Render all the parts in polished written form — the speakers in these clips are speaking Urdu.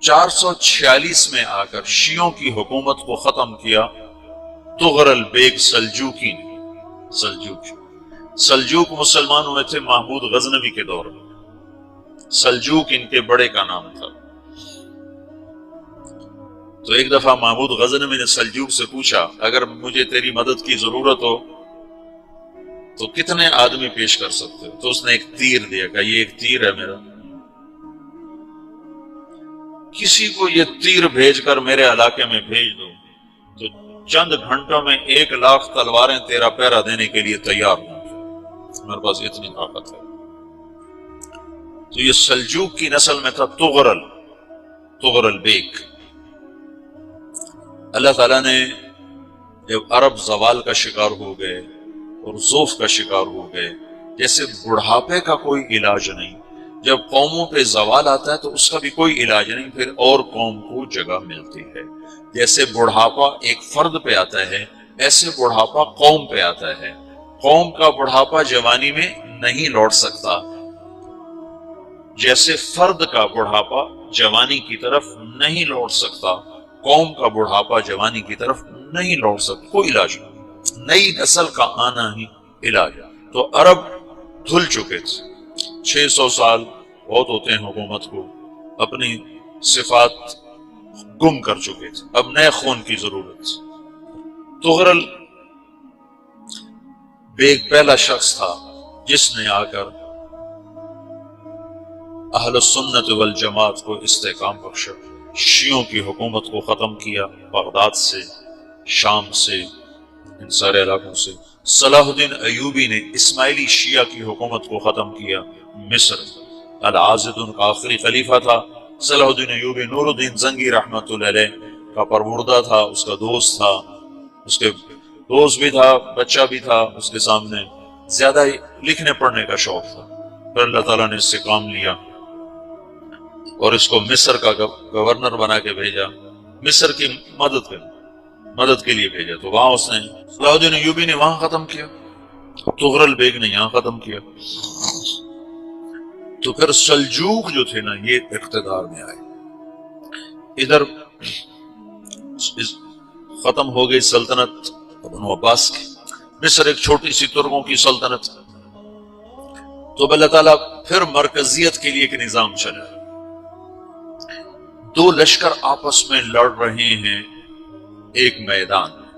446 میں آ کر شیعوں کی حکومت کو ختم کیا تغرل بیگ سلجوکی نے۔ سلجوک مسلمان ہوئے تھے محمود غزنوی کے دور میں، سلجوک ان کے بڑے کا نام تھا۔ تو ایک دفعہ محمود غزنوی نے سلجوک سے پوچھا اگر مجھے تیری مدد کی ضرورت ہو تو کتنے آدمی پیش کر سکتے ہو؟ تو اس نے ایک تیر دیا، کہا یہ ایک تیر ہے میرا، کسی کو یہ تیر بھیج کر میرے علاقے میں بھیج دو تو چند گھنٹوں میں 1,00,000 تلواریں تیرا پہرا دینے کے لیے تیار ہوں، میرے پاس اتنی طاقت ہے۔ تو یہ سلجوک کی نسل میں تھا تغرل بیگ۔ اللہ تعالیٰ نے جب عرب زوال کا شکار ہو گئے اور ضعف کا شکار ہو گئے، جیسے بڑھاپے کا کوئی علاج نہیں، جب قوموں پہ زوال آتا ہے تو اس کا بھی کوئی علاج نہیں، پھر اور قوم کو جگہ ملتی ہے۔ جیسے بڑھاپا ایک فرد پہ آتا ہے، ایسے بڑھاپا قوم پہ آتا ہے۔ قوم کا بڑھاپا جوانی میں نہیں لوٹ سکتا، جیسے فرد کا بڑھاپا جوانی کی طرف نہیں لوٹ سکتا، قوم کا بڑھاپا جوانی کی طرف نہیں لوٹ سکتا۔ کوئی علاج نہیں، نئی نسل کا آنا ہی علاج۔ تو عرب دھل چکے تھے، 600 سال بہت ہوتے ہیں حکومت کو، اپنی صفات گم کر چکے تھے، اب نئے خون کی ضرورت تھی۔ تغرل بیگ پہلا شخص تھا جس نے آ کر اہل السنت والجماعت کو استحکام بخشا، شیعوں کی حکومت کو ختم کیا، بغداد سے، شام سے، ان سارے علاقوں سے۔ صلاح الدین ایوبی نے اسماعیلی شیعہ کی حکومت کو ختم کیا، مصر۔ العاضد ان کا آخری خلیفہ تھا۔ صلاح الدین ایوبی نور الدین زنگی رحمۃ اللہ علیہ کا پروردہ تھا، اس کا دوست تھا، اس کے دوست بھی تھا، بچہ بھی تھا اس کے سامنے، زیادہ لکھنے پڑھنے کا شوق تھا۔ پھر اللہ تعالیٰ نے اس سے کام لیا اور اس کو مصر کا گورنر بنا کے بھیجا، مصر کی مدد کے لیے بھیجا۔ تو وہاں اس نے صلاح الدین ایوبی نے وہاں ختم کیا، تغرل بیگ نے یہاں ختم کیا۔ تو پھر سلجوک جو تھے نا، یہ اقتدار میں آئے۔ ادھر ختم ہو گئی سلطنت بنو عباس کی، مصر ایک چھوٹی سی ترکوں کی سلطنت۔ تو اللہ تعالیٰ پھر مرکزیت کے لیے ایک نظام چلا، دو لشکر آپس میں لڑ رہے ہیں ایک میدان میں،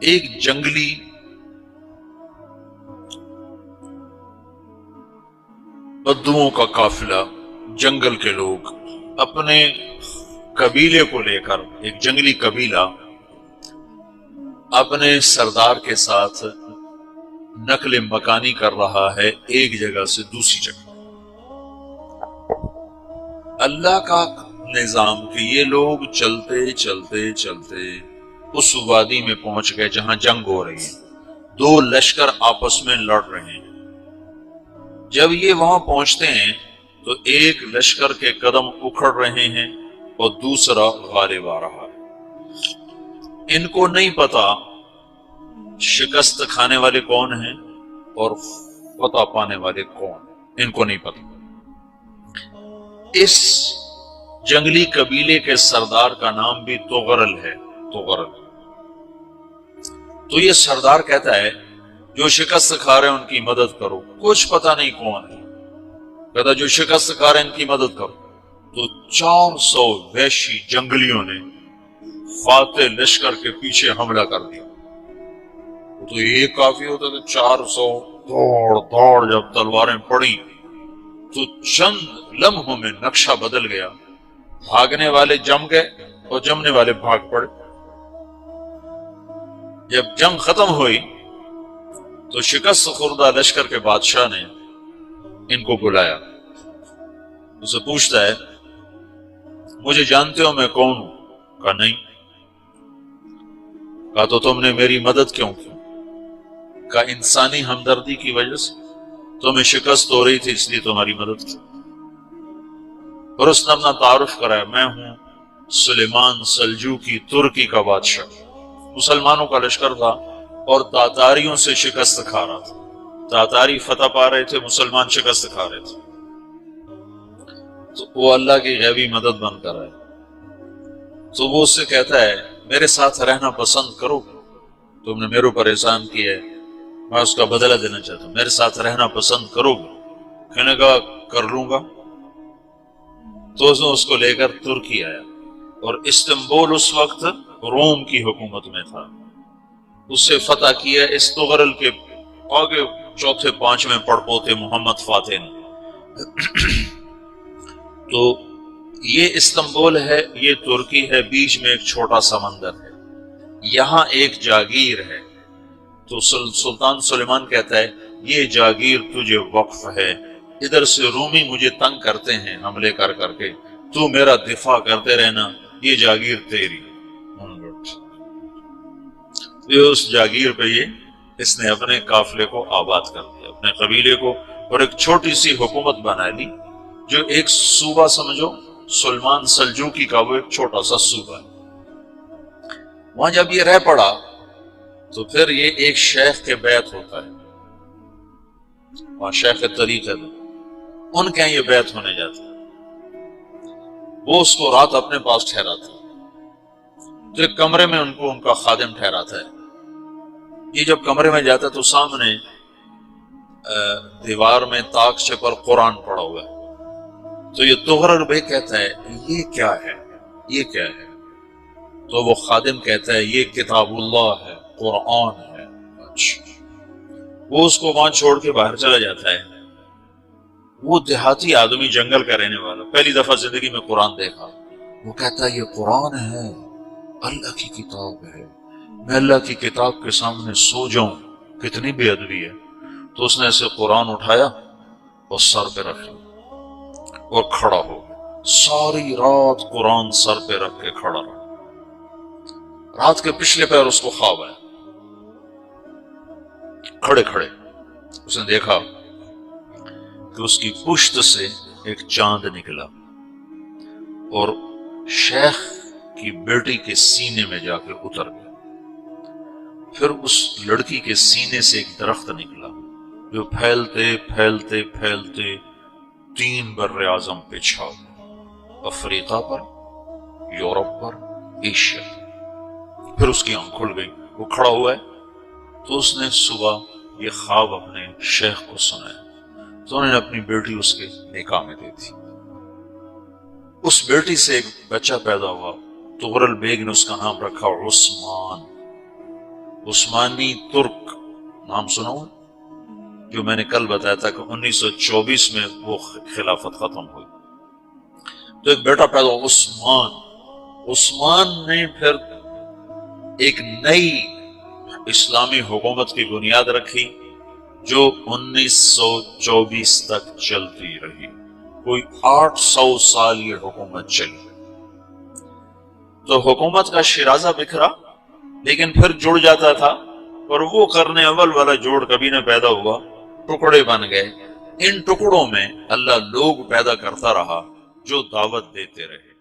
ایک جنگلی بدوؤں کا قافلہ، جنگل کے لوگ اپنے قبیلے کو لے کر، ایک جنگلی قبیلہ اپنے سردار کے ساتھ نقل مکانی کر رہا ہے ایک جگہ سے دوسری جگہ۔ اللہ کا نظام کہ یہ لوگ چلتے چلتے چلتے اس وادی میں پہنچ گئے جہاں جنگ ہو رہی ہے، دو لشکر آپس میں لڑ رہے ہیں۔ جب یہ وہاں پہنچتے ہیں تو ایک لشکر کے قدم اکھڑ رہے ہیں اور دوسرا غالب آ رہا ہے۔ ان کو نہیں پتا شکست کھانے والے کون ہیں اور فتح پانے والے کون ہیں، ان کو نہیں پتا۔ اس جنگلی قبیلے کے سردار کا نام بھی تغرل ہے، تغرل۔ تو یہ سردار کہتا ہے جو شکست کھا رہے ہیں ان کی مدد کرو، کچھ پتا نہیں کون ہے، کہتا جو شکست کھا رہے ہیں ان کی مدد کرو۔ تو 400 وحشی جنگلیوں نے فاتح لشکر کے پیچھے حملہ کر دیا۔ تو یہ کافی ہوتا تھا، 400 دوڑ جب تلواریں پڑی تو چند لمحوں میں نقشہ بدل گیا، بھاگنے والے جم گئے اور جمنے والے بھاگ پڑے۔ جب جنگ ختم ہوئی تو شکست خوردہ لشکر کے بادشاہ نے ان کو بلایا، اسے پوچھتا ہے مجھے جانتے ہو میں کون ہوں؟ کہا نہیں۔ کہا تو تم نے میری مدد کیوں کی؟ کہا انسانی ہمدردی کی وجہ سے، تمہیں شکست ہو رہی تھی اس لیے تمہاری مدد کی۔ اور اس نے اپنا تعارف کرایا، میں ہوں سلیمان سلجوکی، ترکی کا بادشاہ۔ مسلمانوں کا لشکر تھا اور تاتاریوں سے شکست کھا رہا تھا، تاتاری فتح پا رہے تھے، مسلمان شکست کھا رہے تھے۔ تو وہ اللہ کی غیبی مدد بن کر آئے، تو وہ اس سے کہتا ہے میرے ساتھ رہنا پسند کرو، تم نے میرے اوپر احسان کیا ہے، میں اس کا بدلہ دینا چاہتا ہوں، میرے ساتھ رہنا پسند کرو گے؟ کہنے کا کر لوں گا۔ تو اس کو لے کر ترکی آیا، اور استنبول اس وقت روم کی حکومت میں تھا، اس سے فتح کیا اس تغرل کے آگے چوتھے پانچویں پڑپوتے محمد فاتح نے۔ تو یہ استنبول ہے، یہ ترکی ہے، بیچ میں ایک چھوٹا سمندر ہے، یہاں ایک جاگیر ہے۔ تو سلطان سلیمان کہتا ہے یہ جاگیر تجھے وقف ہے، ادھر سے رومی مجھے تنگ کرتے ہیں حملے کر کر کے، تو میرا دفاع کرتے رہنا، یہ جاگیر تیری۔ اس جاگیر پہ اس نے اپنے قافلے کو آباد کر دیا، اپنے قبیلے کو، اور ایک چھوٹی سی حکومت بنا لی، جو ایک صوبہ سمجھو سلمان سلجوقی کا، وہ ایک چھوٹا سا صوبہ ہے۔ وہاں جب یہ رہ پڑا تو پھر یہ ایک شیخ کے بیعت ہوتا ہے، وہاں شیخ طریقہ میں ان کے یہ بیعت ہونے جاتا ہے، وہ اس کو رات اپنے پاس ٹھہراتا ہے، تو ایک کمرے میں ان کو ان کا خادم ٹھہراتا ہے۔ یہ جب کمرے میں جاتا ہے تو سامنے دیوار میں تاکچے پر قرآن پڑا ہوا ہے، تو یہ تغرل بے کہتا ہے یہ کیا ہے، یہ کیا ہے؟ تو وہ خادم کہتا ہے یہ کتاب اللہ ہے، قرآن ہے۔ اچھا، وہ اس کو وہاں چھوڑ کے باہر چلا جاتا ہے۔ وہ دیہاتی آدمی، جنگل کا رہنے والا، پہلی دفعہ زندگی میں قرآن دیکھا، وہ کہتا ہے یہ قرآن ہے، اللہ کی کتاب ہے، میں اللہ کی کتاب کے سامنے سو جاؤں، کتنی بے ادبی ہے۔ تو اس نے ایسے قرآن اٹھایا اور سر پہ رکھ لیا اور کھڑا ہو گیا، ساری رات قرآن سر پہ رکھ کے کھڑا رہا۔ رات کے پچھلے پہر اس کو خواب آیا، کھڑے کھڑے اس نے دیکھا کہ اس کی پشت سے ایک چاند نکلا اور شیخ کی بیٹی کے سینے میں جا کے اتر گیا۔ پھر اس لڑکی کے سینے سے ایک درخت نکلا جو پھیلتے پھیلتے پھیلتے 3 بر اعظم پہ چھا گیا، افریقہ پر، یورپ پر، ایشیا۔ پھر اس کی آنکھ کھل گئی، وہ کھڑا ہوا ہے، تو اس نے صبح یہ خواب اپنے شیخ کو سنایا، تو انہوں نے اپنی بیٹی اس کے نکاح میں دے دی۔ اس بیٹی سے ایک بچہ پیدا ہوا، تغرل بیگ نے اس کا نام رکھا عثمان، عثمانی ترک نام سنا ہوا، جو میں نے کل بتایا تھا کہ 1924 میں وہ خلافت ختم ہوئی۔ تو ایک بیٹا پیدا ہوا عثمان۔ عثمان نے پھر ایک نئی اسلامی حکومت کی بنیاد رکھی جو 1924 تک چلتی رہی، کوئی 800 سال یہ حکومت چلی۔ تو حکومت کا شیرازہ بکھرا لیکن پھر جڑ جاتا تھا، اور وہ کرنے اول والا جوڑ کبھی نہ پیدا ہوا، ٹکڑے بن گئے۔ ان ٹکڑوں میں اللہ لوگ پیدا کرتا رہا جو دعوت دیتے رہے۔